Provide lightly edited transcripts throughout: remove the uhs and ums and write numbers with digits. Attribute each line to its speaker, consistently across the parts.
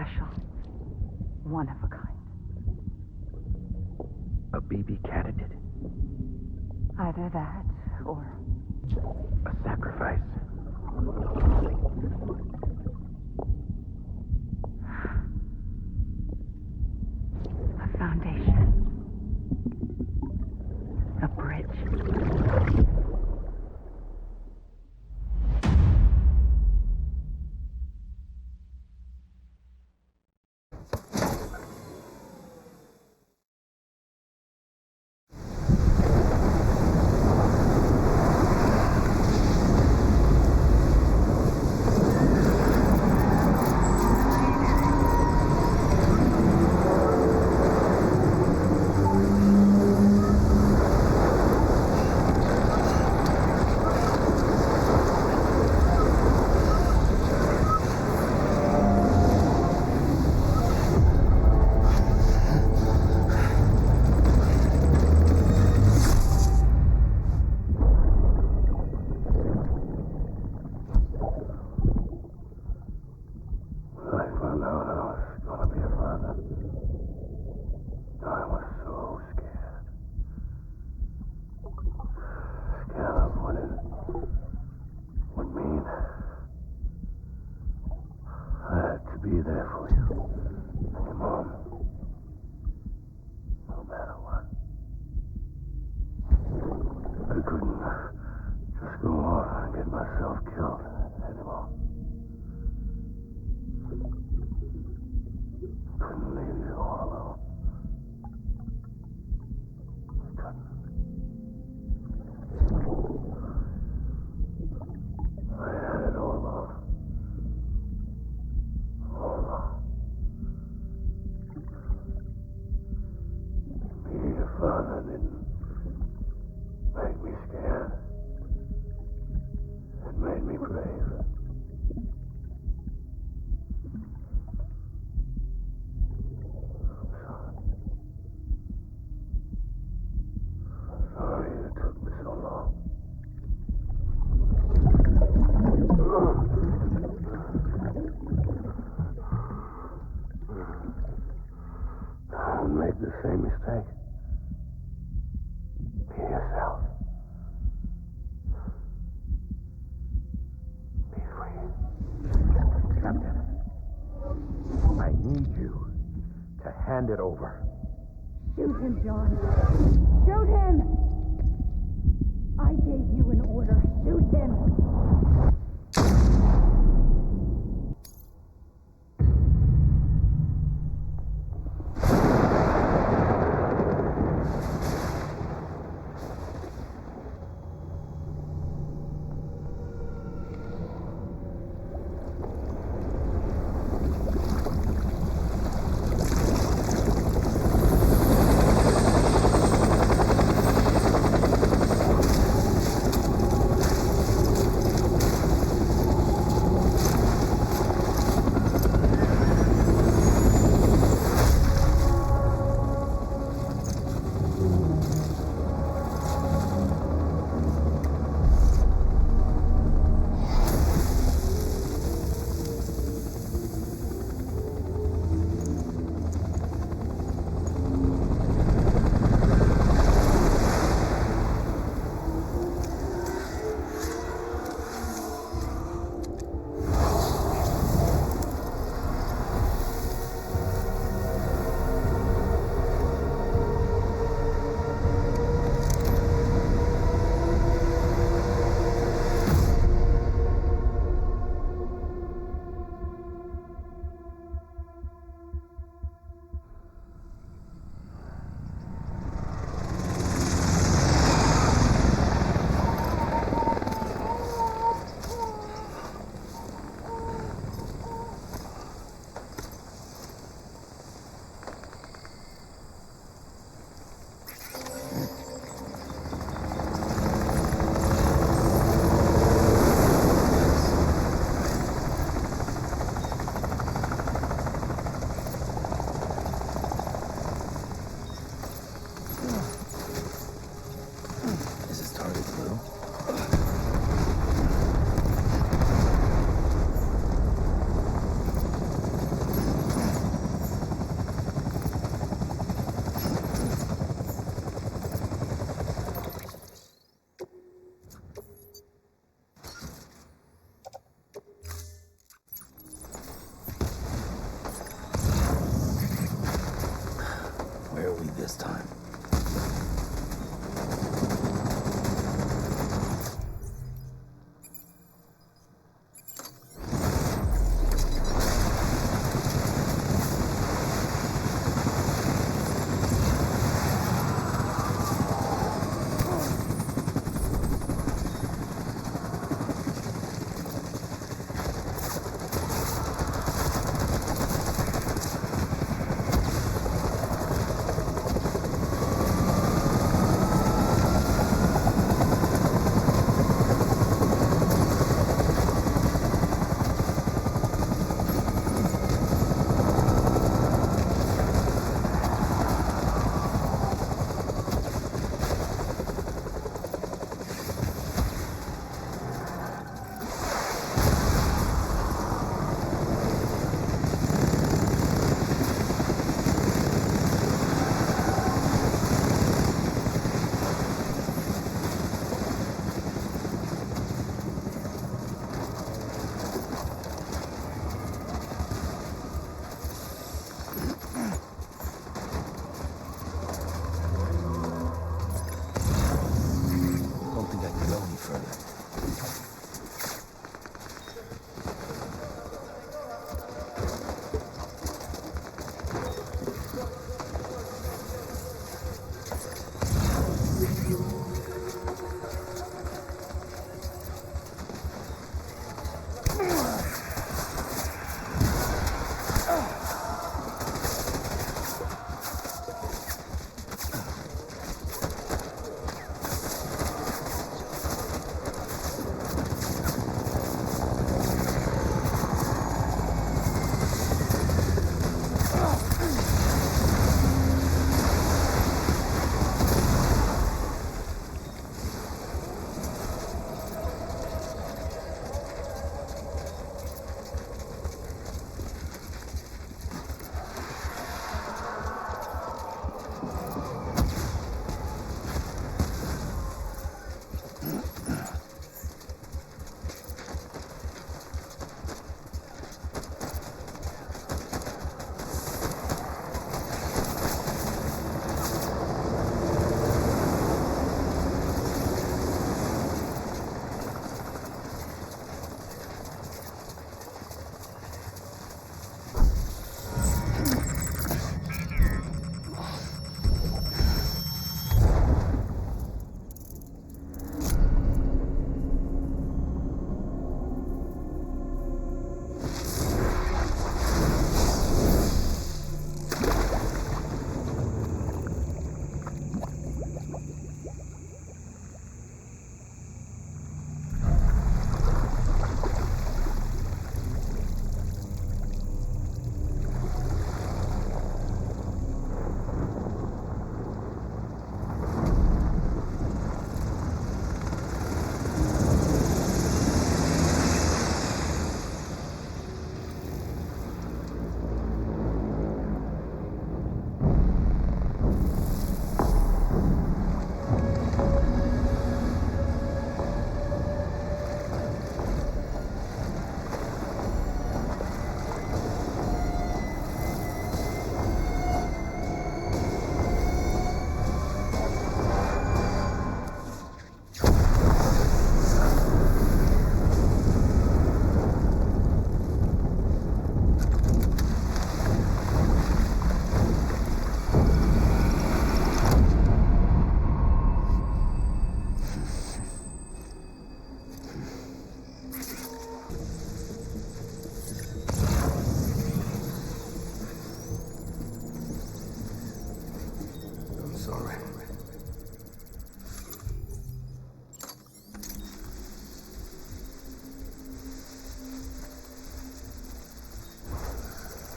Speaker 1: special. One of a kind.
Speaker 2: A BB candidate?
Speaker 1: Either that, or...
Speaker 2: a sacrifice.
Speaker 1: A foundation. A bridge.
Speaker 3: Be there for you and your mom, no matter what. I couldn't just go off and get myself killed anymore. Couldn't leave you all alone. I had it all wrong. Being a father didn't make me scared. It made me brave. I'm sorry it took me so long. Don't make the same mistake. Be yourself. Be free.
Speaker 2: Captain, I need you to hand it over.
Speaker 1: Shoot him, John. Shoot him! I gave you an order. Shoot him!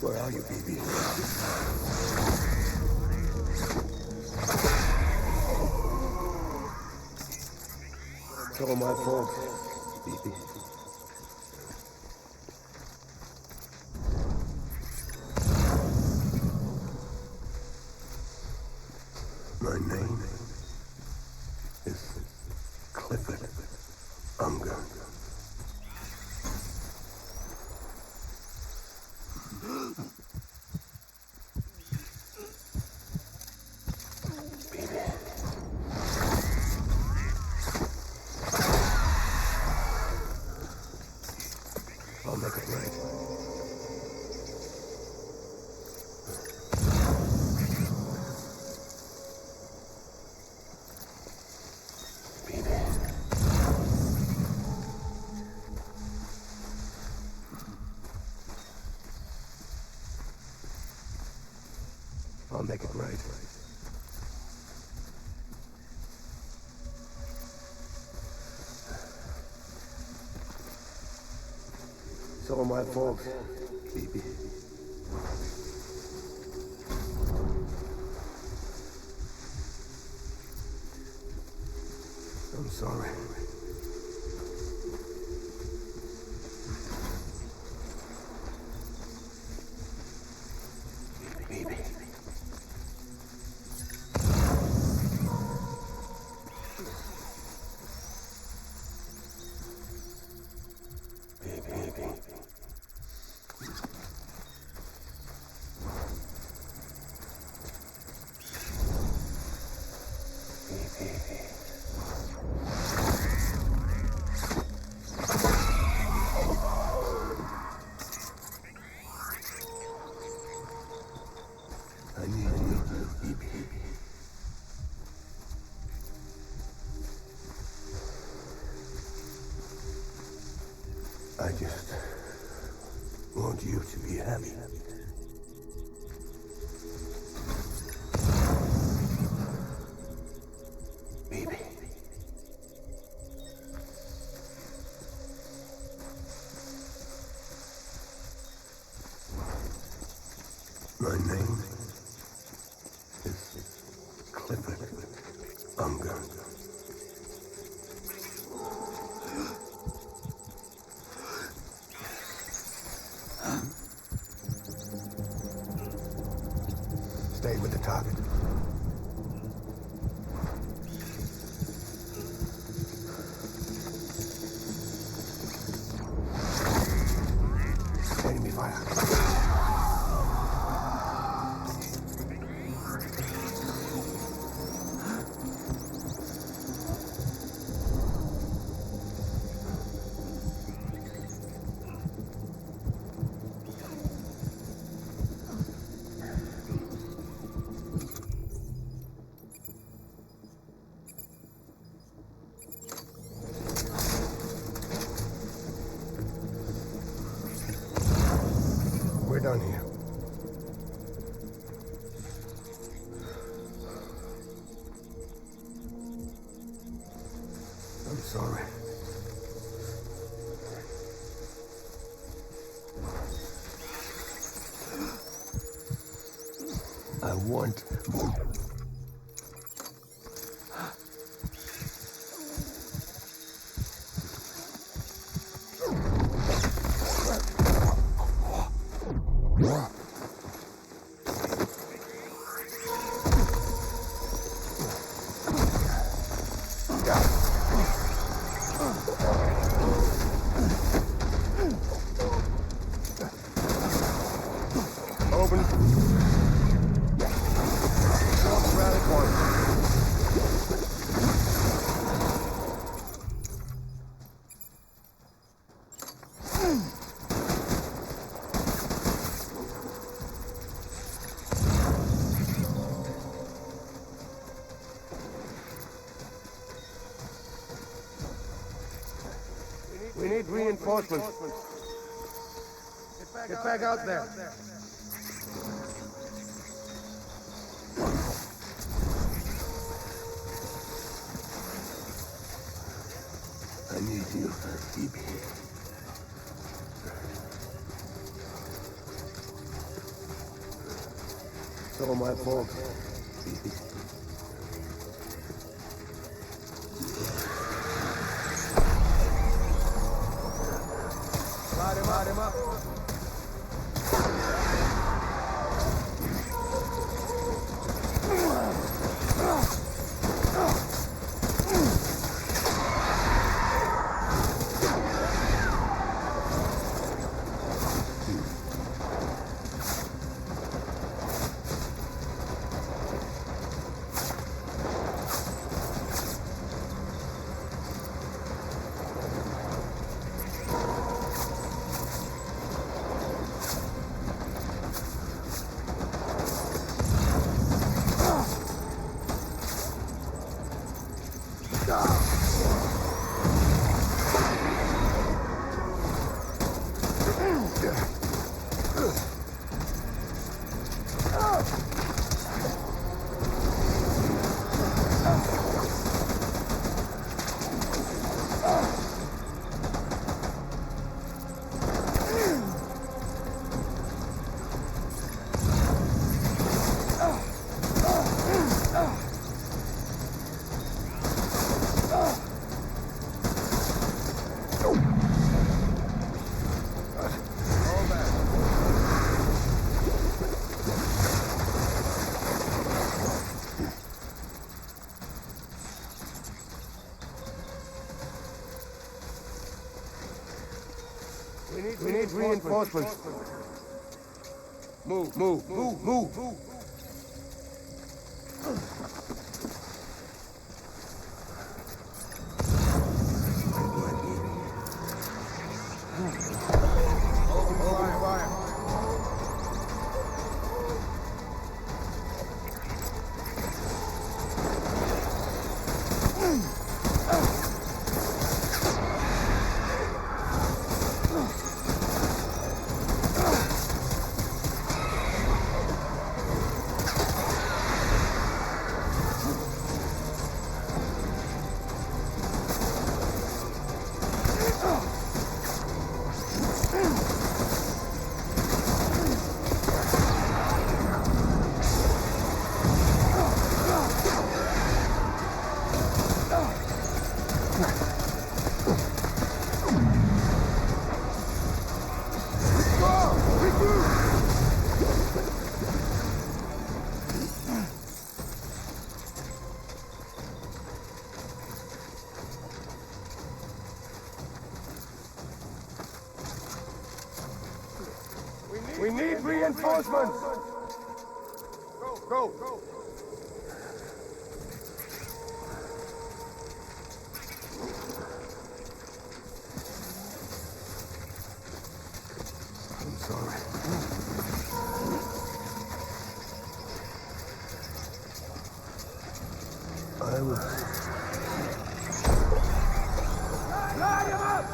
Speaker 3: Where are you, baby? It's all my fault, baby. My name is Clifford Unger. Baby. I'll make it right. I'll make it right. It's all my fault, baby. I'm sorry. Baby. I need you, baby. I just want you to be happy. Baby. My name is Clifford Unger. Stay with the target. Enemy fire. We're done here. I'm sorry. I want more. Open. Around the corner. We need reinforcements. Get back out there. I need you, baby. all my fault.
Speaker 4: Light him up. We need reinforcements. Move. Open fire. We need reinforcements! Go!
Speaker 3: I'm sorry. I was...
Speaker 4: Light him up!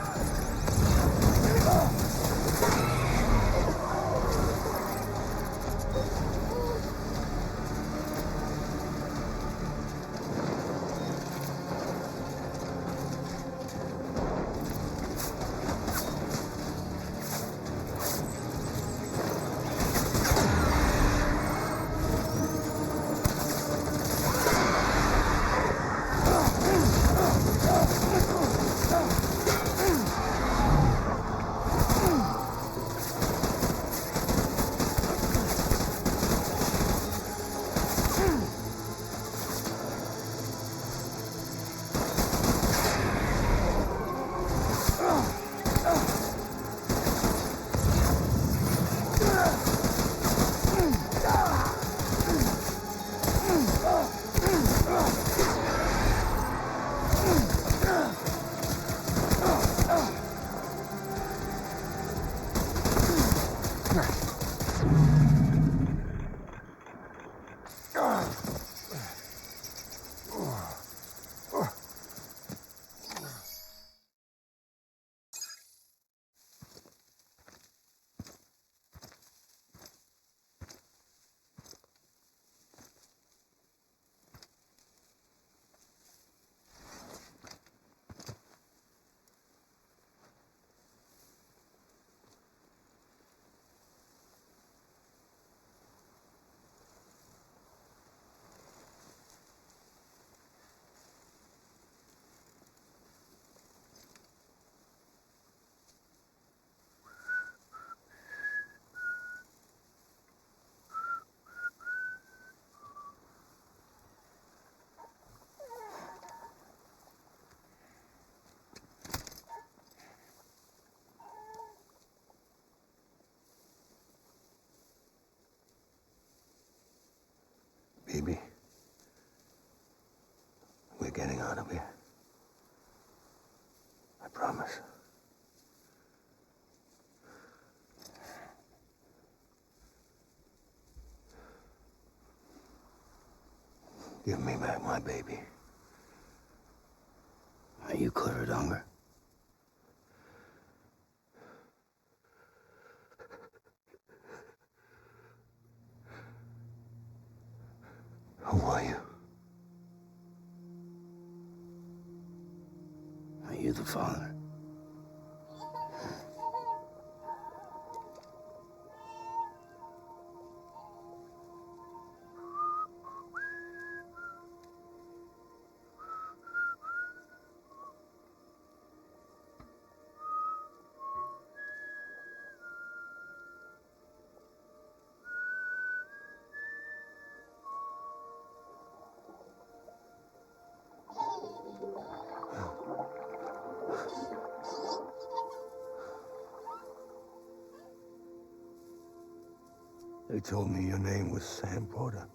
Speaker 3: proud of you. I promise. Give me back my baby. Are you Clifford Unger? Who are you? Are you the father? They told me your name was Sam Porter.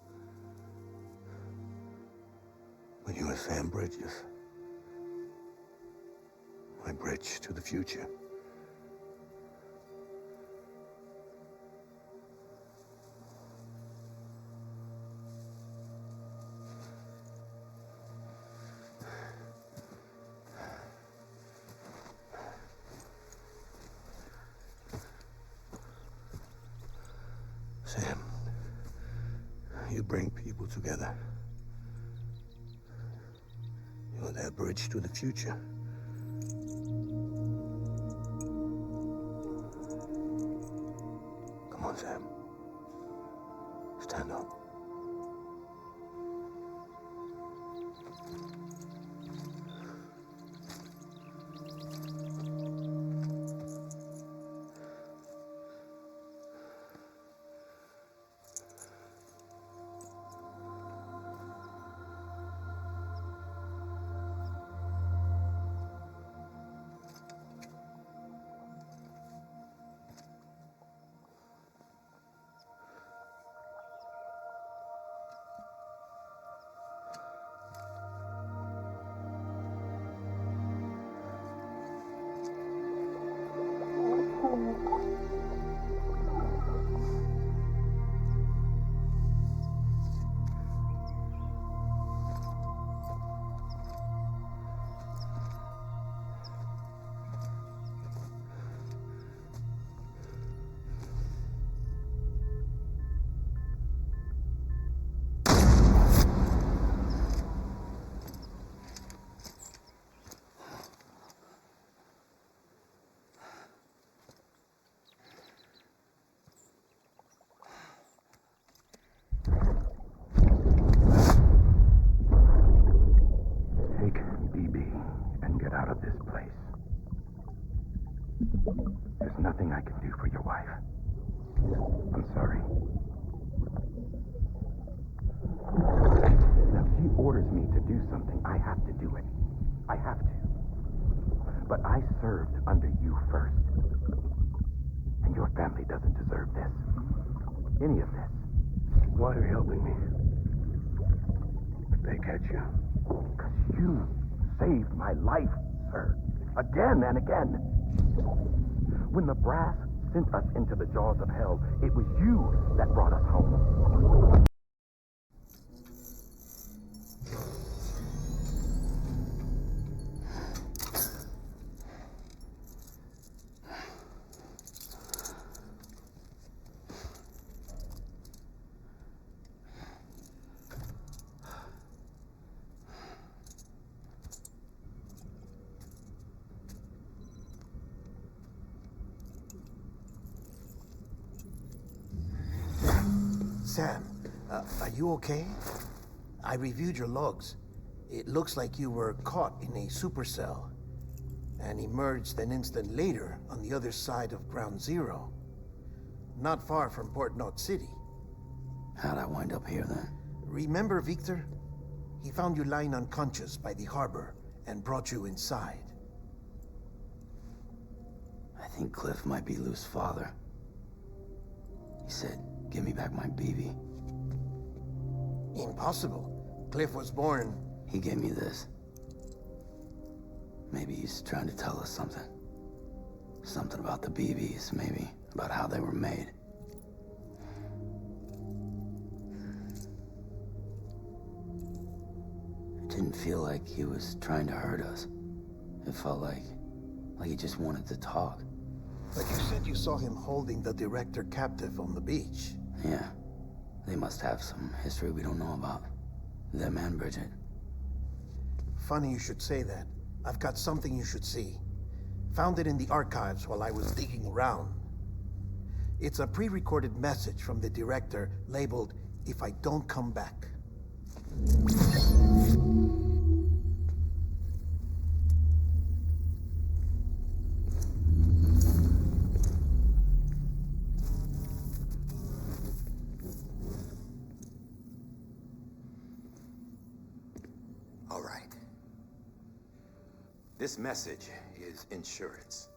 Speaker 3: But you were Sam Bridges. My bridge to the future. Sam, you bring people together. You're that bridge to the future. Come on, Sam. Stand up. Out of this place. There's nothing I can do for your wife. I'm sorry. Now, if she orders me to do something, I have to do it. I have to. But I served under you first. And your family doesn't deserve this. Any of this. Why are you helping me? If they catch you. Because you saved my life, sir. Again and again. When the brass sent us into the jaws of hell, it was you that brought us home.
Speaker 5: Sam, are you okay? I reviewed your logs. It looks like you were caught in a supercell and emerged an instant later on the other side of Ground Zero. Not far from Port Knot City.
Speaker 3: How'd I wind up here then?
Speaker 5: Remember Victor? He found you lying unconscious by the harbor and brought you inside.
Speaker 3: I think Cliff might be Lou's father. He said, give me back my baby.
Speaker 5: Impossible. Cliff was born...
Speaker 3: He gave me this.
Speaker 6: Maybe he's trying to tell us something. Something about the BBs, maybe. About how they were made. It didn't feel like he was trying to hurt us. It felt like he just wanted to talk.
Speaker 5: But you said you saw him holding the director captive on the beach.
Speaker 6: Yeah. They must have some history we don't know about. Them and Bridget.
Speaker 5: Funny you should say that. I've got something you should see. Found it in the archives while I was digging around. It's a pre-recorded message from the director labeled, "If I don't come back."
Speaker 3: All right. This message is insurance,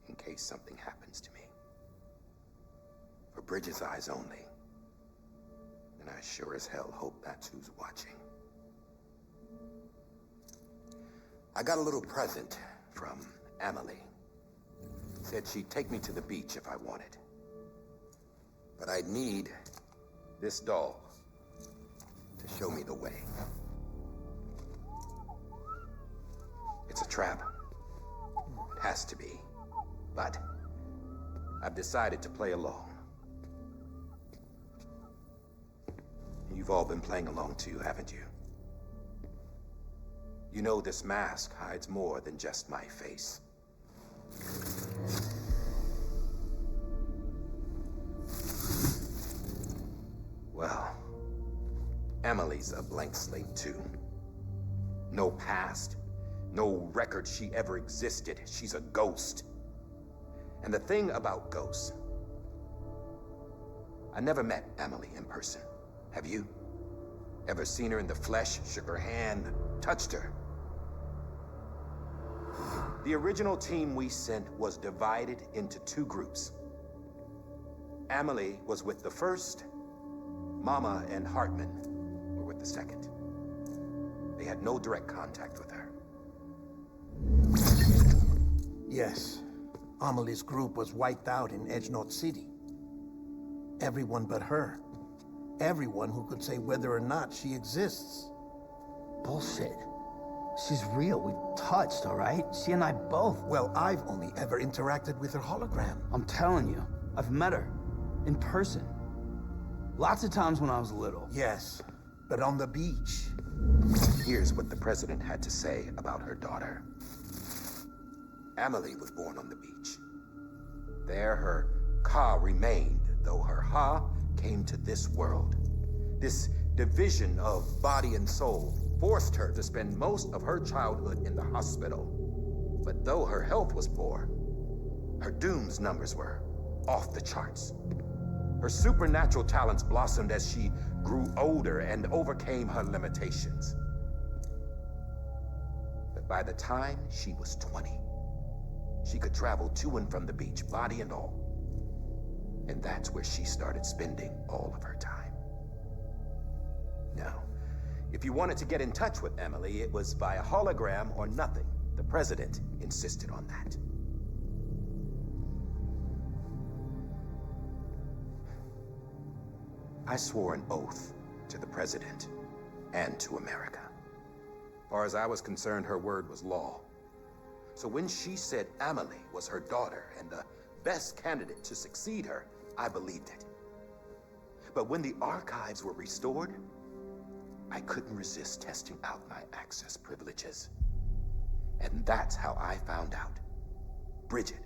Speaker 3: in case something happens to me. For Bridget's eyes only. And I sure as hell hope that's who's watching. I got a little present from Emily. Said she'd take me to the beach if I wanted. But I'd need this doll to show me the way. It's a trap. It has to be. But I've decided to play along. You've all been playing along too, haven't you? You know this mask hides more than just my face. Well, Emily's a blank slate too. No past. No record she ever existed. She's a ghost. And the thing about ghosts, I never met Emily in person. Have you? Ever seen her in the flesh, shook her hand, touched her? The original team we sent was divided into two groups. Emily was with the first. Mama and Hartman were with the second. They had no direct contact with her.
Speaker 5: Yes. Amelie's group was wiped out in Edge North City. Everyone but her. Everyone who could say whether or not she exists.
Speaker 6: Bullshit. She's real. We touched, all right? She and I both.
Speaker 5: Well, I've only ever interacted with her hologram.
Speaker 6: I'm telling you, I've met her. In person. Lots of times when I was little.
Speaker 5: Yes, but on the beach.
Speaker 3: Here's what the president had to say about her daughter. Emily was born on the beach. There her Ka remained, though her Ha came to this world. This division of body and soul forced her to spend most of her childhood in the hospital. But though her health was poor, her Doom's numbers were off the charts. Her supernatural talents blossomed as she grew older and overcame her limitations. But by the time she was 20, she could travel to and from the beach, body and all. And that's where she started spending all of her time. Now, if you wanted to get in touch with Emily, it was via hologram or nothing. The president insisted on that. I swore an oath to the president and to America. As far as I was concerned, her word was law. So when she said Emily was her daughter and the best candidate to succeed her, I believed it. But when the archives were restored, I couldn't resist testing out my access privileges. And that's how I found out Bridget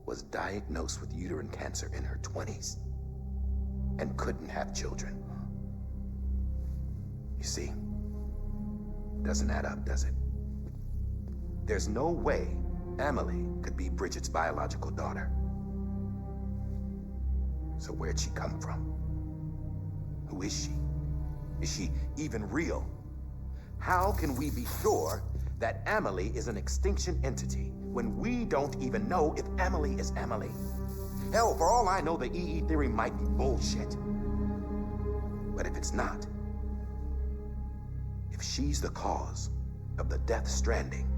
Speaker 3: was diagnosed with uterine cancer in her 20s and couldn't have children. You see, doesn't add up, does it? There's no way Emily could be Bridget's biological daughter. So where'd she come from? Who is she? Is she even real? How can we be sure that Emily is an extinction entity when we don't even know if Emily is Emily? Hell, for all I know, the EE theory might be bullshit. But if it's not, if she's the cause of the death stranding,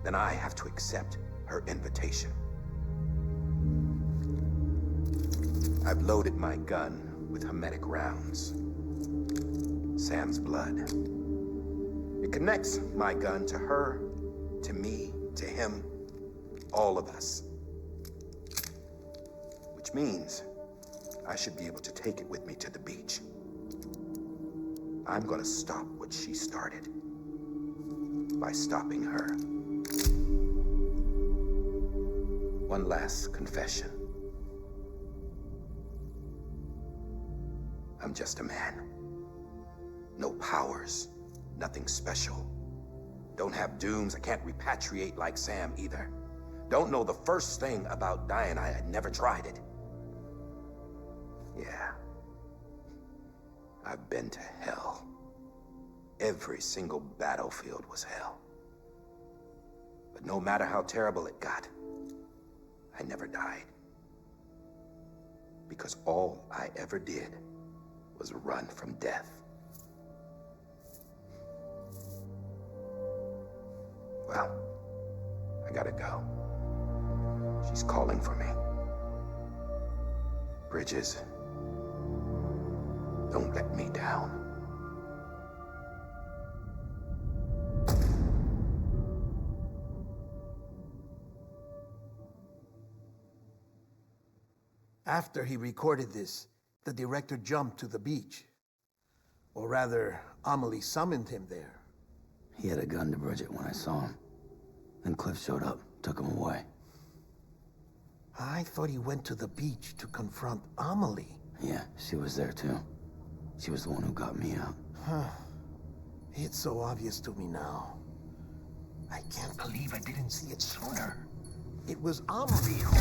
Speaker 3: then I have to accept her invitation. I've loaded my gun with hermetic rounds. Sam's blood. It connects my gun to her, to me, to him, all of us. Which means I should be able to take it with me to the beach. I'm gonna stop what she started by stopping her. One last confession. I'm just a man. No powers, nothing special. Don't have dooms, I can't repatriate like Sam either. Don't know the first thing about dying, I had never tried it. Yeah. I've been to hell. Every single battlefield was hell. But no matter how terrible it got, I never died. Because all I ever did was run from death. Well, I gotta go. She's calling for me. Bridges, don't let me down.
Speaker 5: After he recorded this, the director jumped to the beach. Or rather, Amelie summoned him there.
Speaker 6: He had a gun to Bridget when I saw him. Then Cliff showed up, took him away.
Speaker 5: I thought he went to the beach to confront Amelie.
Speaker 6: Yeah, she was there too. She was the one who got me out.
Speaker 5: It's so obvious to me now. I can't believe I didn't see it sooner. It was Amelie who...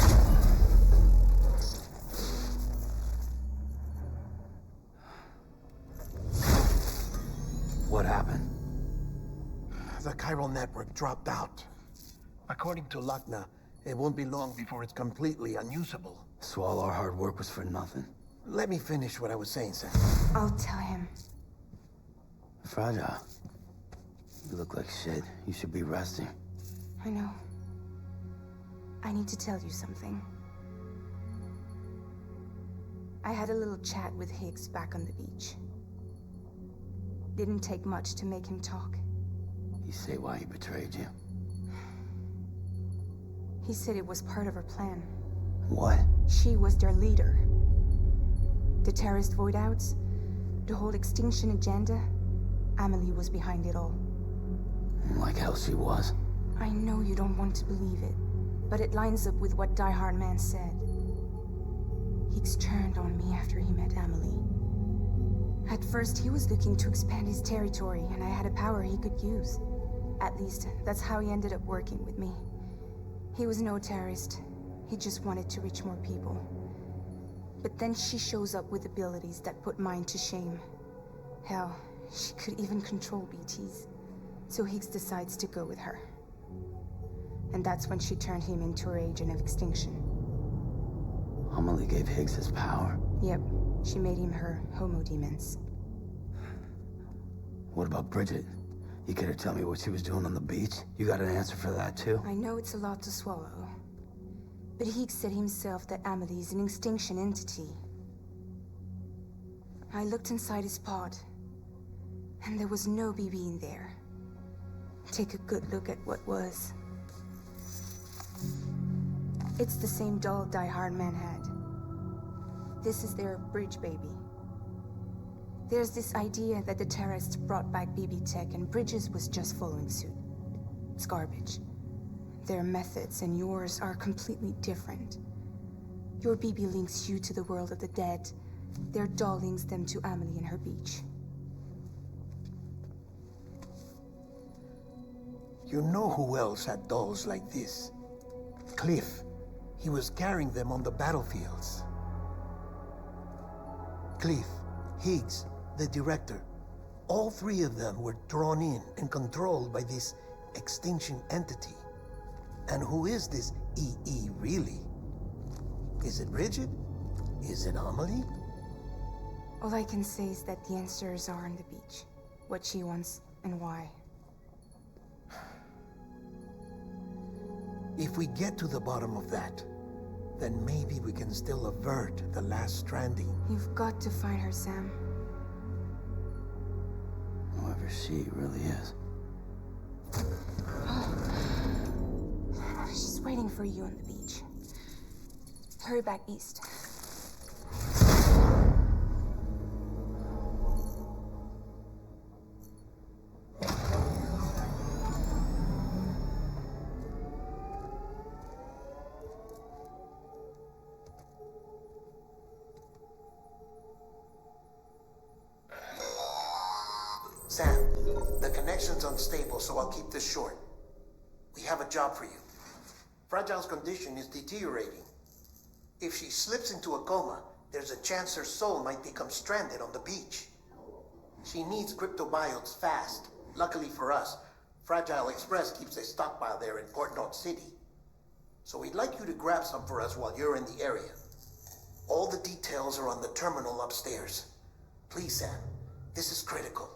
Speaker 6: What happened?
Speaker 5: The chiral network dropped out. According to Lakna, it won't be long before it's completely unusable.
Speaker 6: So all our hard work was for nothing.
Speaker 5: Let me finish what I was saying, Sam.
Speaker 1: I'll tell him.
Speaker 6: Fragile. You look like shit. You should be resting.
Speaker 1: I know. I need to tell you something. I had a little chat with Higgs back on the beach. Didn't take much to make him talk.
Speaker 6: You say why he betrayed you?
Speaker 1: He said it was part of her plan.
Speaker 6: What?
Speaker 1: She was their leader. The terrorist void-outs, the whole extinction agenda, Amelie was behind it all.
Speaker 6: Like hell she was.
Speaker 1: I know you don't want to believe it, but it lines up with what Die Hard Man said. Higgs turned on me after he met Amelie. At first, he was looking to expand his territory, and I had a power he could use. At least, that's how he ended up working with me. He was no terrorist. He just wanted to reach more people. But then she shows up with abilities that put mine to shame. Hell, she could even control BTs. So Higgs decides to go with her. And that's when she turned him into her agent of extinction.
Speaker 6: Amelie gave Higgs his power.
Speaker 1: Yep, she made him her homo demons.
Speaker 6: What about Bridget? You care to tell me what she was doing on the beach? You got an answer for that too?
Speaker 1: I know it's a lot to swallow. But Higgs said himself that Amelie is an extinction entity. I looked inside his pod, and there was no BB in there. Take a good look at what was. It's the same doll Die Hard Man had. This is their bridge baby. There's this idea that the terrorists brought back BB tech and Bridges was just following suit. It's garbage. Their methods and yours are completely different. Your BB links you to the world of the dead. Their doll links them to Amelie and her beach.
Speaker 5: You know who else had dolls like this? Cliff. He was carrying them on the battlefields. Cliff, Higgs, the director. All three of them were drawn in and controlled by this extinction entity. And who is this EE really? Is it Bridget? Is it Amelie?
Speaker 1: All I can say is that the answers are on the beach. What she wants and why.
Speaker 5: If we get to the bottom of that, then maybe we can still avert the last stranding.
Speaker 1: You've got to find her, Sam.
Speaker 6: Whoever she really is.
Speaker 1: She's waiting for you on the beach. Hurry back east.
Speaker 5: Sam, the connection's unstable, so I'll keep this short. We have a job for you. Fragile's condition is deteriorating. If she slips into a coma, there's a chance her soul might become stranded on the beach. She needs cryptobiotes fast. Luckily for us, Fragile Express keeps a stockpile there in Port North City. So we'd like you to grab some for us while you're in the area. All the details are on the terminal upstairs. Please, Sam, this is critical.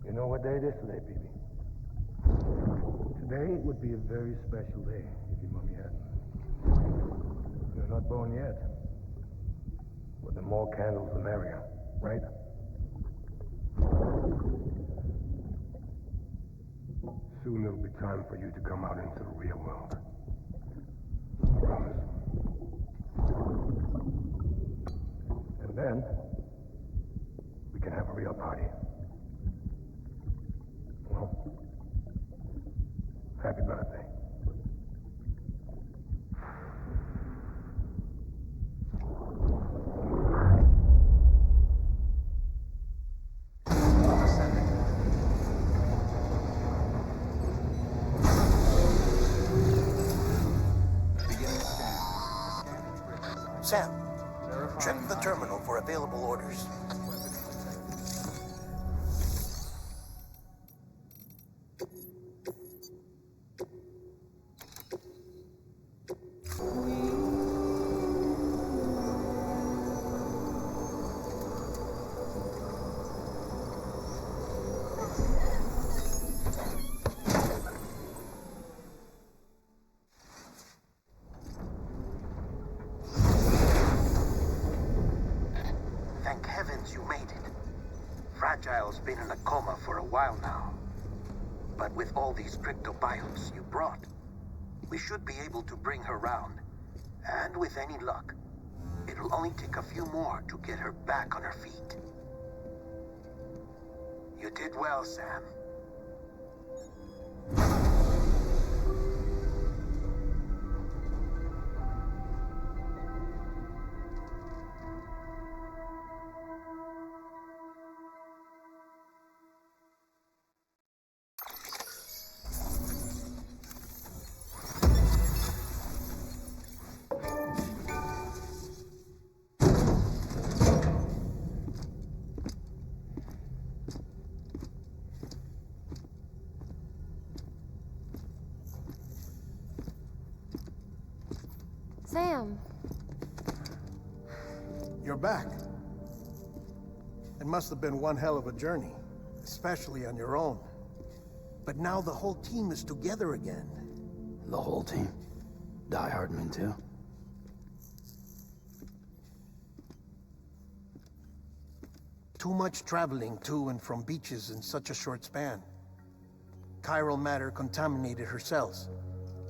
Speaker 2: You know what day it is today, BB? Today would be a very special day if your mommy hadn't. You're not born yet. But the more candles, the merrier, right? Soon it'll be time for you to come out into the real world. I promise. And then, we can have a real party. Well, happy birthday.
Speaker 5: Sam, check the terminal for available orders. Thank heavens you made it. Fragile's been in a coma for a while now. But with all these cryptobiotes you brought, we should be able to bring her round. And with any luck, it'll only take a few more to get her back on her feet. You did well, Sam.
Speaker 7: Sam.
Speaker 5: You're back. It must have been one hell of a journey, especially on your own. But now the whole team is together again.
Speaker 6: The whole team? Die Hardman too?
Speaker 5: Too much traveling to and from beaches in such a short span. Chiral matter contaminated her cells,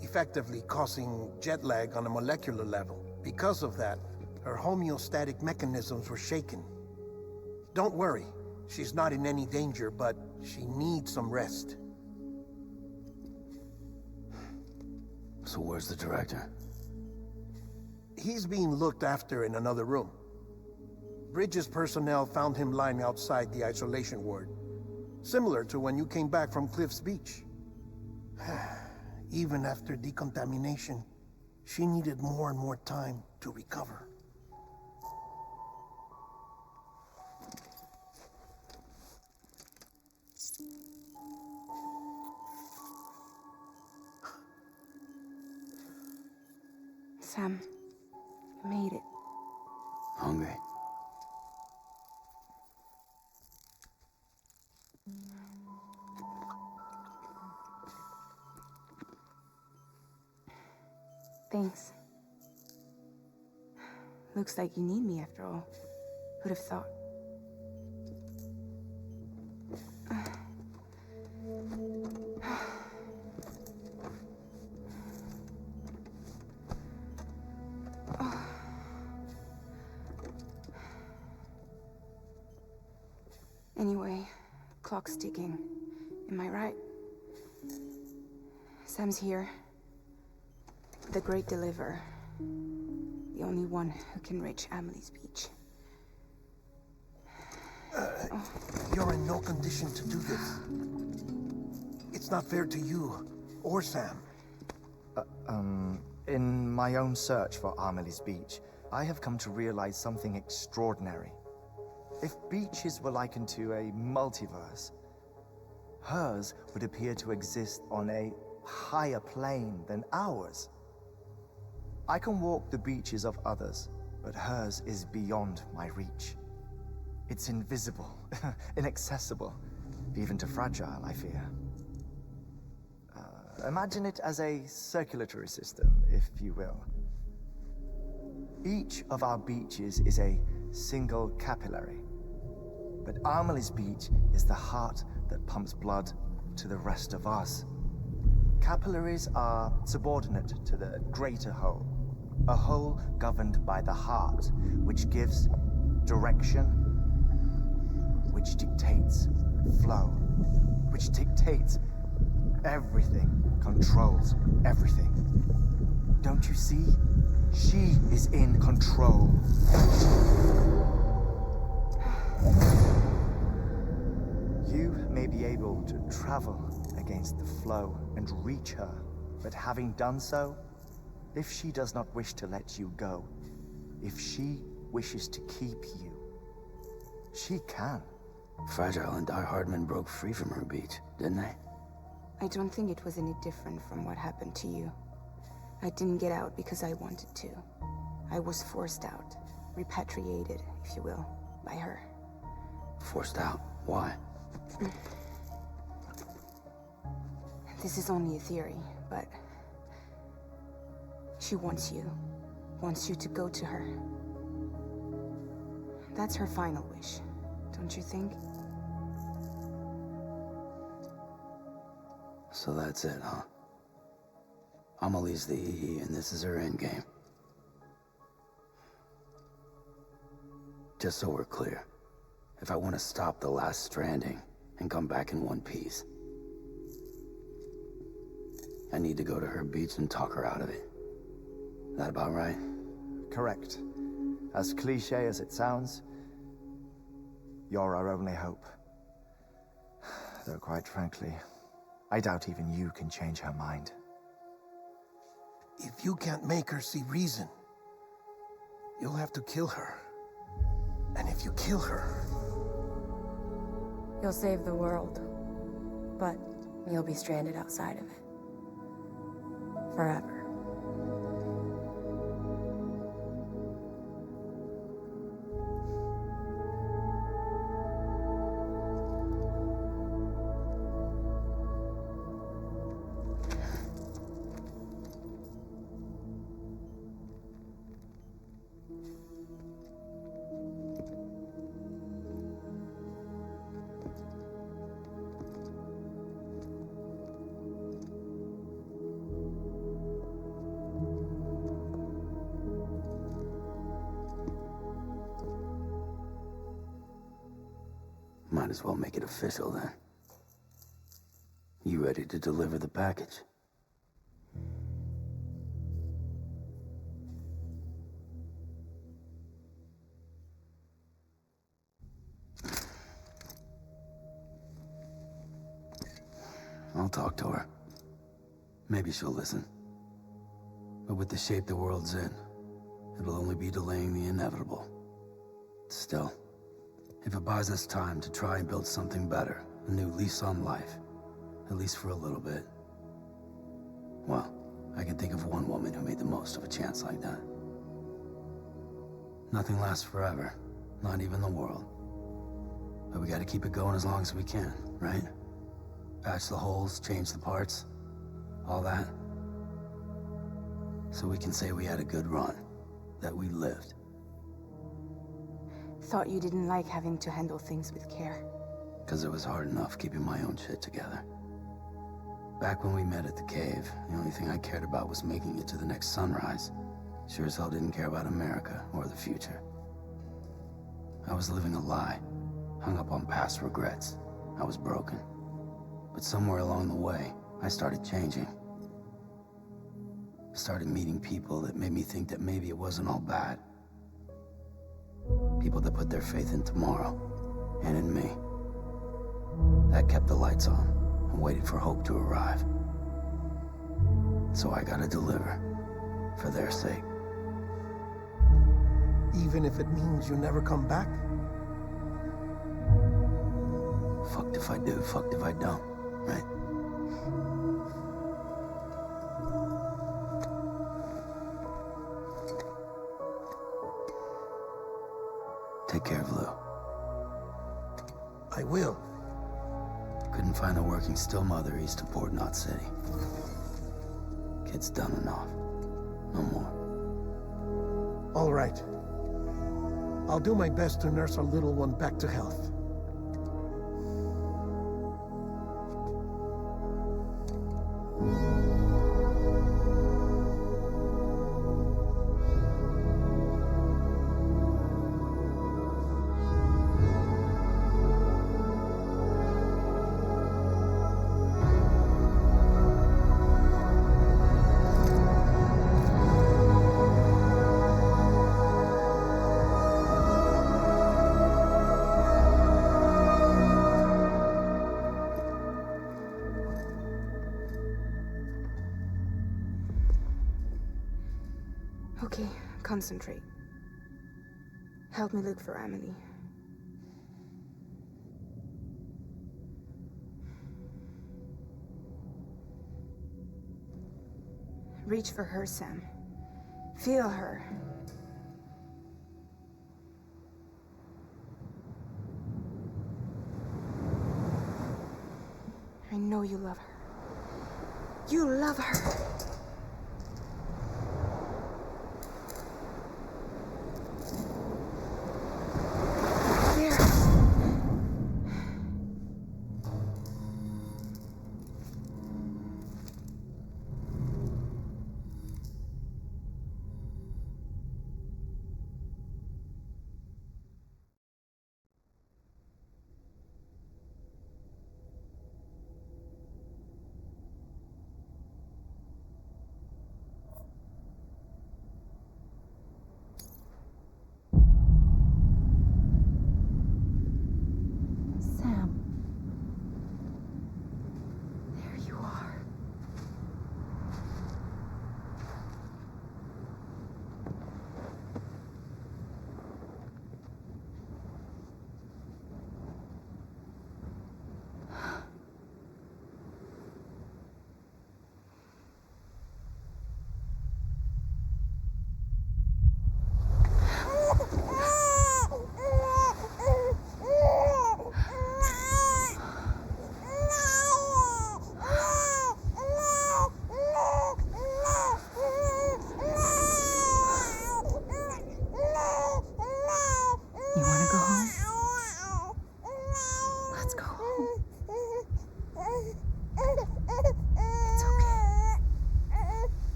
Speaker 5: effectively causing jet lag on a molecular level. Because of that, her homeostatic mechanisms were shaken. Don't worry, she's not in any danger, but she needs some rest.
Speaker 6: So where's the director?
Speaker 5: He's being looked after in another room. Bridges personnel found him lying outside the isolation ward. Similar to when you came back from Cliff's Beach. Even after decontamination, She needed more and more time to recover.
Speaker 1: Sam, you made it.
Speaker 6: Hungry?
Speaker 1: Thanks. Looks like you need me after all. Who'd have thought? Anyway, clock's ticking. Am I right? Sam's here. The Great Deliverer. The only one who can reach Amelie's beach.
Speaker 5: You're in no condition to do this. It's not fair to you or Sam.
Speaker 7: In my own search for Amelie's beach, I have come to realize something extraordinary. If beaches were likened to a multiverse, hers would appear to exist on a higher plane than ours. I can walk the beaches of others, but hers is beyond my reach. It's invisible, inaccessible, even to fragile, I fear. Imagine it as a circulatory system, if you will. Each of our beaches is a single capillary, but Amelie's beach is the heart that pumps blood to the rest of us. Capillaries are subordinate to the greater whole, a whole governed by the heart, which gives direction, which dictates flow, which dictates everything, controls everything. Don't you see? She is in control. You may be able to travel against the flow and reach her, but having done so, if she does not wish to let you go, if she wishes to keep you, she can.
Speaker 6: Fragile and Die Hardman broke free from her beach, didn't they?
Speaker 1: I don't think it was any different from what happened to you. I didn't get out because I wanted to. I was forced out. Repatriated, if you will, by her.
Speaker 6: Forced out? Why?
Speaker 1: This is only a theory, but... she wants you. Wants you to go to her. That's her final wish, don't you think?
Speaker 6: So that's it, huh? Amelie's the EE, and this is her endgame. Just so we're clear, if I want to stop the last Stranding and come back in one piece, I need to go to her beach and talk her out of it. That about right?
Speaker 7: Correct. As cliche as it sounds, you're our only hope. Though quite frankly, I doubt even you can change her mind.
Speaker 5: If you can't make her see reason, you'll have to kill her. And if you kill her...
Speaker 8: You'll save the world, but you'll be stranded outside of it. Forever.
Speaker 6: Might as well make it official then. You ready to deliver the package? I'll talk to her. Maybe she'll listen. But with the shape the world's in, it'll only be delaying the inevitable. Still, if it buys us time to try and build something better, a new lease on life, at least for a little bit, well, I can think of one woman who made the most of a chance like that. Nothing lasts forever, not even the world. But we gotta keep it going as long as we can, right? Patch the holes, change the parts, all that. So we can say we had a good run, that we lived.
Speaker 1: Thought you didn't like having to handle things with care.
Speaker 6: 'Cause it was hard enough keeping my own shit together. Back when we met at the cave, the only thing I cared about was making it to the next sunrise. Sure as hell didn't care about America or the future. I was living a lie, hung up on past regrets. I was broken. But somewhere along the way, I started changing. Started meeting people that made me think that maybe it wasn't all bad. People that put their faith in tomorrow, and in me. That kept the lights on, and waited for hope to arrive. So I gotta deliver, for their sake.
Speaker 5: Even if it means you never come back?
Speaker 6: Fucked if I do, fucked if I don't, right? Take care of Lou.
Speaker 5: I will.
Speaker 6: Couldn't find a working still mother east of Port Knot City. Kid's done enough. No more.
Speaker 5: All right. I'll do my best to nurse our little one back to health.
Speaker 1: Okay, concentrate. Help me look for Emily. Reach for her, Sam. Feel her. I know you love her. You love her.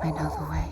Speaker 1: I know the way.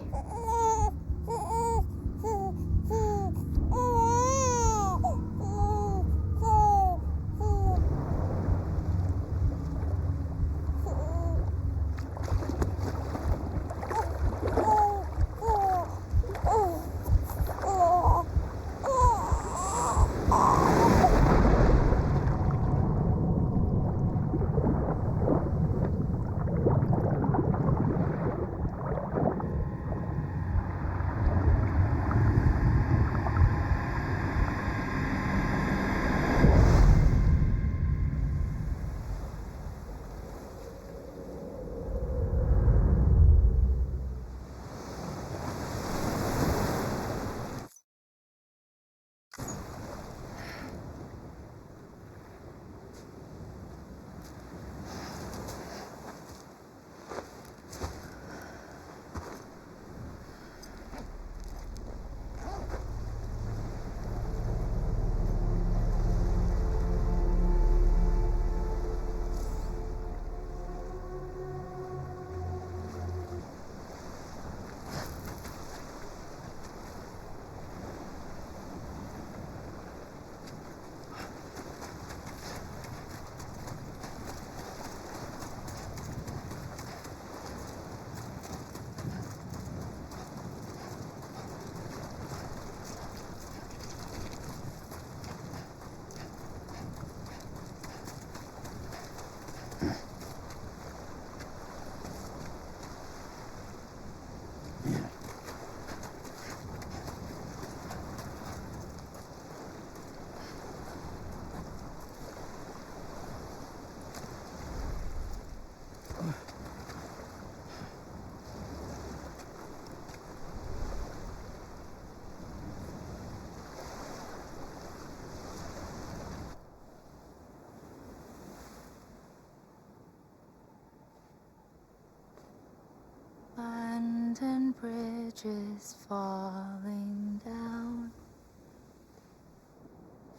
Speaker 8: bridges falling down,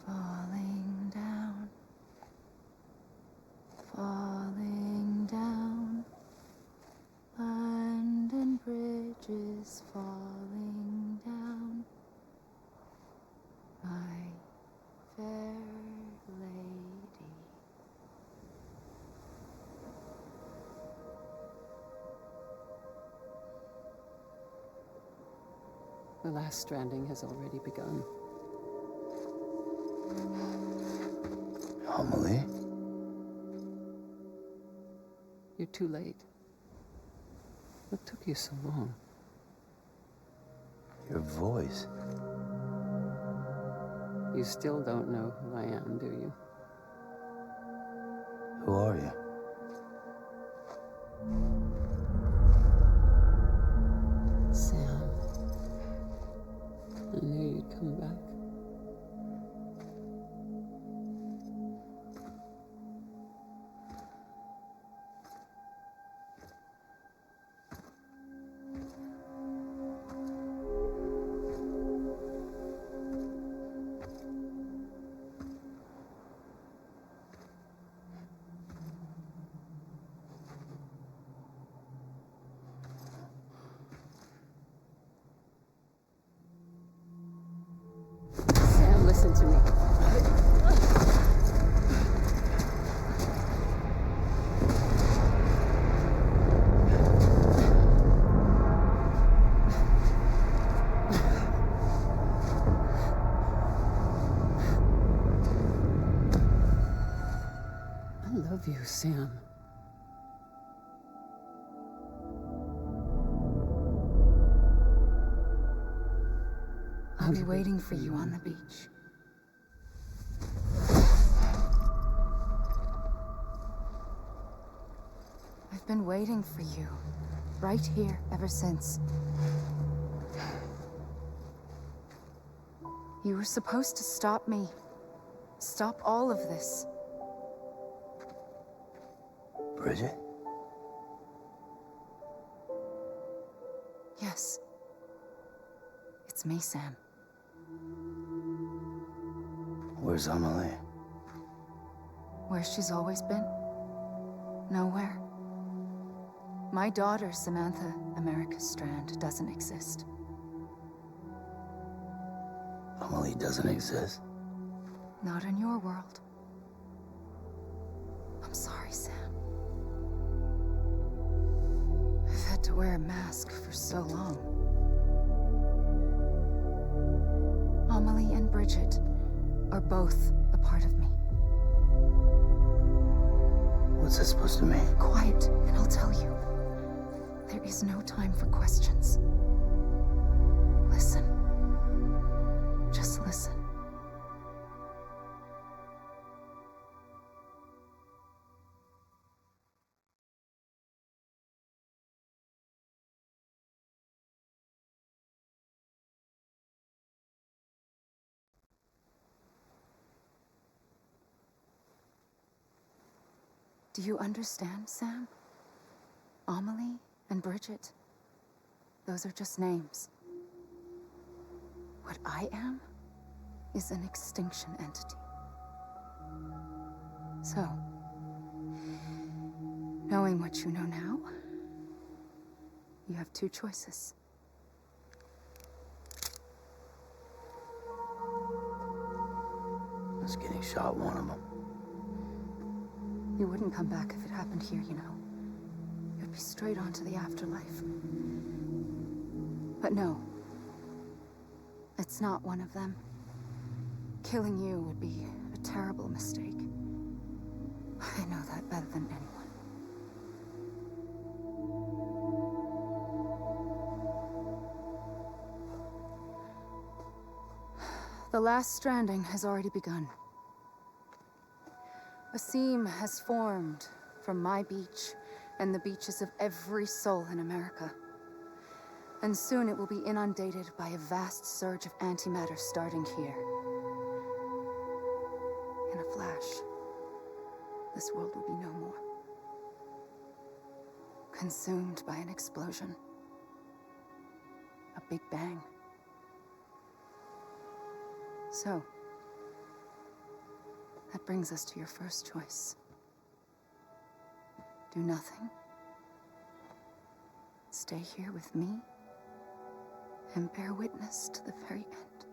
Speaker 8: falling down, falling down. London Bridge is falling down, my fair lady.
Speaker 9: The last stranding has already begun.
Speaker 6: Amelie?
Speaker 9: You're too late. What took you so long?
Speaker 6: Your voice.
Speaker 9: You still don't know who I am, do you?
Speaker 6: Who are you?
Speaker 9: Sam. I knew you'd come back. Sam, listen to me. I love you, Sam.
Speaker 1: I'll be waiting for you on the beach. I've been waiting for you, right here, ever since. You were supposed to stop me. Stop all of this.
Speaker 6: Bridget?
Speaker 1: Yes. It's me, Sam.
Speaker 6: Where's Amelie?
Speaker 1: Where she's always been. Nowhere. My daughter, Samantha America Strand, doesn't exist.
Speaker 6: Amelie doesn't exist?
Speaker 1: Not in your world. I'm sorry, Sam. I've had to wear a mask for so long. Amelie and Bridget are both a part of me.
Speaker 6: What's that supposed to mean?
Speaker 1: Quiet, and I'll tell you. There is no time for questions. Listen. Just listen. Do you understand, Sam? Amelie and Bridget, those are just names. What I am is an extinction entity. So, knowing what you know now, you have two choices.
Speaker 6: Is getting shot one of them?
Speaker 1: You wouldn't come back if it happened here, you know. You'd be straight on to the afterlife. But no. It's not one of them. Killing you would be a terrible mistake. I know that better than anyone. The last stranding has already begun. A seam has formed from my beach and the beaches of every soul in America. And soon it will be inundated by a vast surge of antimatter starting here. In a flash, this world will be no more. Consumed by an explosion. A
Speaker 8: Big Bang. So, that brings us to your first choice. Do nothing. Stay here with me and bear witness to the very end.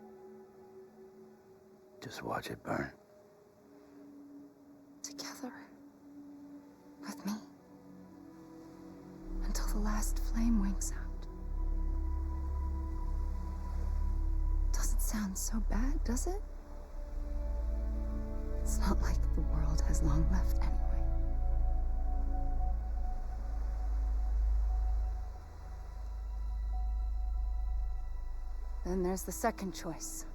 Speaker 6: Just watch it burn.
Speaker 8: Together. With me. Until the last flame winks out. Doesn't sound so bad, does it? It's not like the world has long left anyway. Then there's the second choice.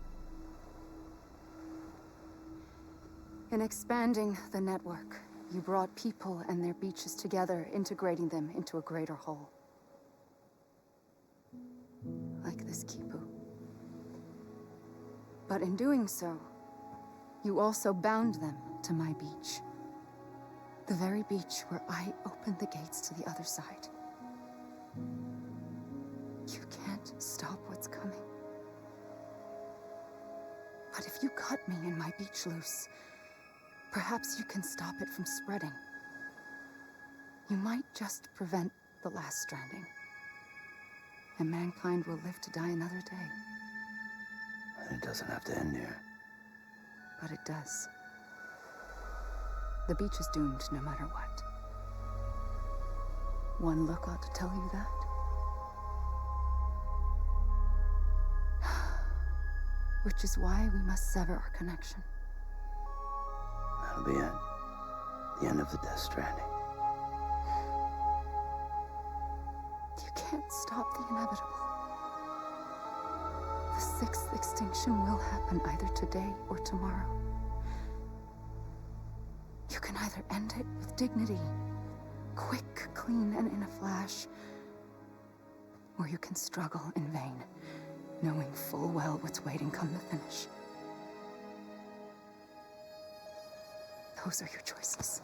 Speaker 8: In expanding the network, you brought people and their beaches together, integrating them into a greater whole. Like this Kipu. But in doing so, you also bound them to my beach. The very beach where I opened the gates to the other side. You can't stop what's coming. But if you cut me and my beach loose, perhaps you can stop it from spreading. You might just prevent the last stranding. And mankind will live to die another day.
Speaker 6: It doesn't have to end here.
Speaker 8: But it does. The beach is doomed no matter what. One look ought to tell you that. Which is why we must sever our connection.
Speaker 6: That'll be it. The end of the Death Stranding.
Speaker 8: You can't stop the inevitable. The sixth extinction will happen either today or tomorrow. You can either end it with dignity, quick, clean, and in a flash, or you can struggle in vain, knowing full well what's waiting come the finish. Those are your choices.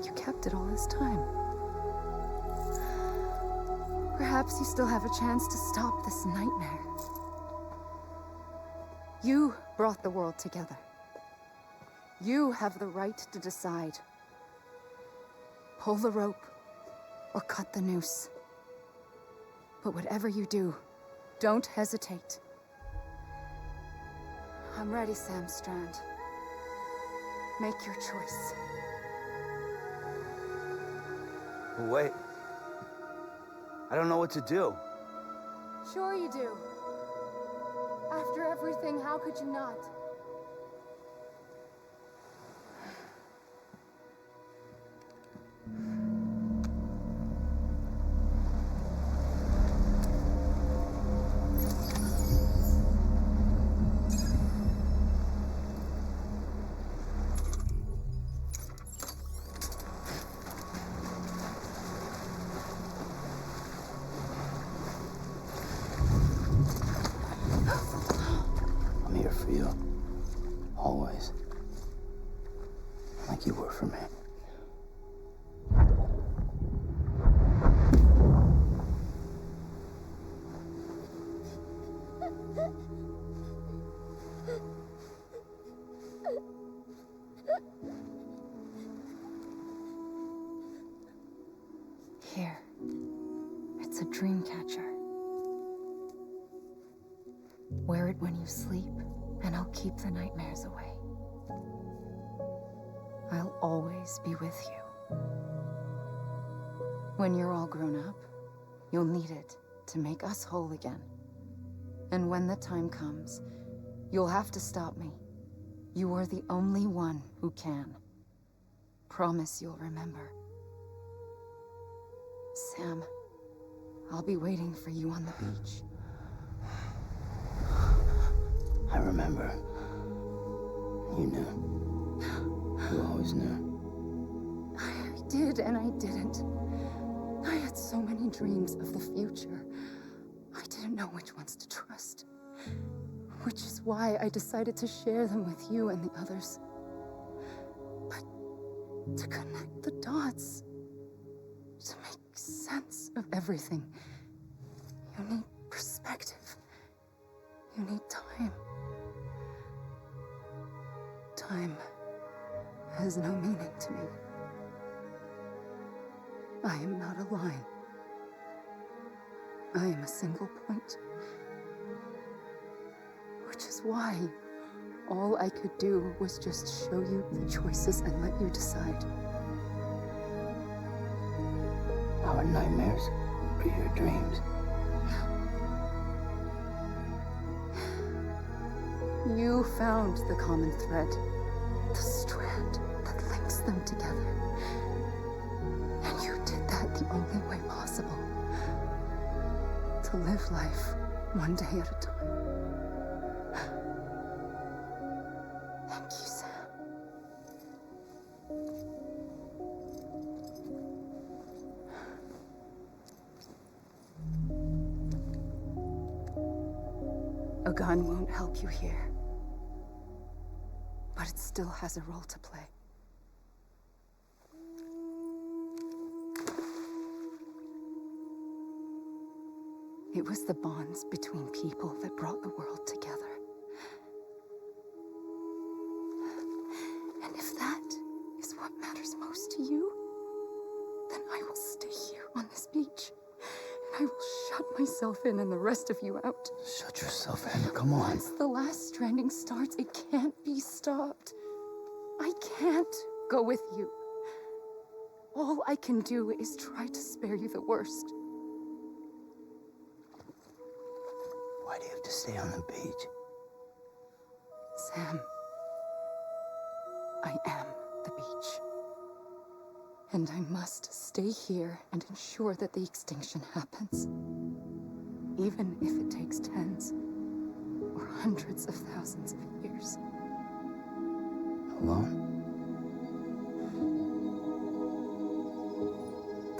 Speaker 8: You kept it all this time. Perhaps you still have a chance to stop this nightmare. You brought the world together. You have the right to decide. Pull the rope or cut the noose. But whatever you do, don't hesitate. I'm ready, Sam Strand. Make your choice.
Speaker 6: Wait. I don't know what to do.
Speaker 8: Sure you do. After everything, how could you not?
Speaker 6: I'm here for you. Always. Like you were for me.
Speaker 8: Here. It's a dream catcher. Wear it when you sleep, and I'll keep the nightmares away. I'll always be with you. When you're all grown up, you'll need it to make us whole again. And when the time comes, you'll have to stop me. You are the only one who can. Promise you'll remember. Sam, I'll be waiting for you on the beach.
Speaker 6: I remember. You knew. You always knew.
Speaker 8: I did and I didn't. I had so many dreams of the future. I didn't know which ones to trust. Which is why I decided to share them with you and the others. But to connect the dots, to make sense of everything. You need perspective. You need time. Time has no meaning to me. I am not a line. I am a single point. Which is why all I could do was just show you the choices and let you decide.
Speaker 6: Our nightmares or your dreams?
Speaker 8: You found the common thread, the strand that links them together. And you did that the only way possible. To live life one day at a time. Thank you, Sam. A gun won't help you here. But it still has a role to play. It was the bonds between people that brought the world together. And if that is what matters most to you, then I will stay here on this beach. And I will shut myself in and the rest of you out.
Speaker 6: Shut yourself in, come on.
Speaker 8: Once the last stranding starts, it can't be stopped. I can't go with you. All I can do is try to spare you the worst.
Speaker 6: Why do you have to stay on the beach?
Speaker 8: Sam, I am the beach. And I must stay here and ensure that the extinction happens. Even if it takes tens or hundreds of thousands of years.
Speaker 6: Alone?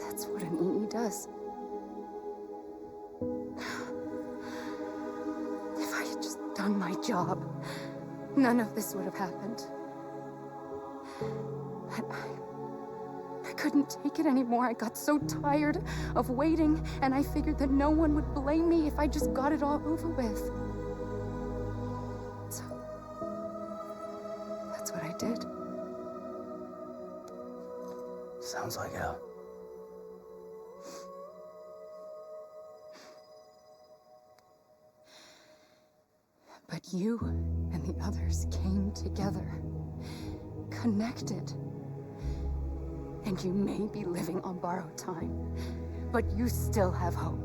Speaker 8: That's what an EE does. If I had just done my job, none of this would have happened. But I couldn't take it anymore. I got so tired of waiting, and I figured that no one would blame me if I just got it all over with. So, that's what I did.
Speaker 6: Sounds like hell.
Speaker 8: But you and the others came together, connected. And you may be living on borrowed time, but you still have hope.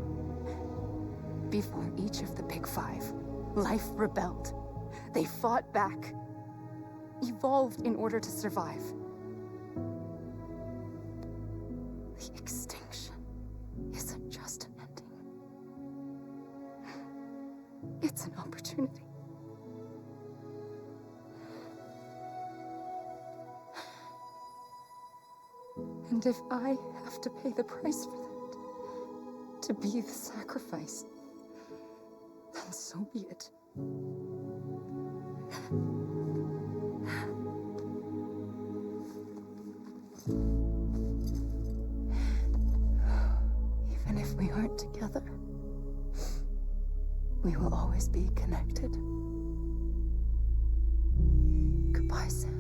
Speaker 8: Before each of the Big Five, life rebelled. They fought back, evolved in order to survive. The extinction isn't just an ending. It's an opportunity. And if I have to pay the price for that, to be the sacrifice, then so be it. Even if we aren't together, we will always be connected. Goodbye, Sam.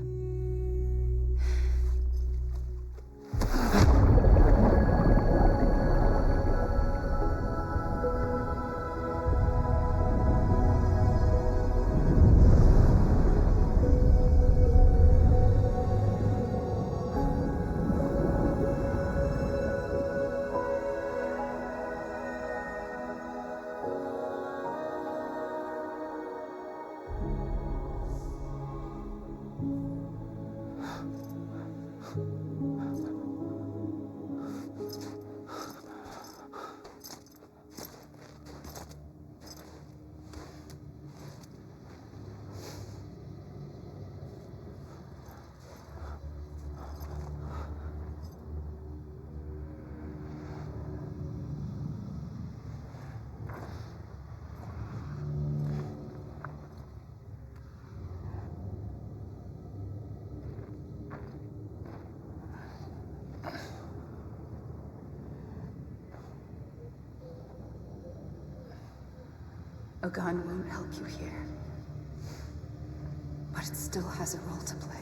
Speaker 8: A gun won't help you here. But it still has a role to play.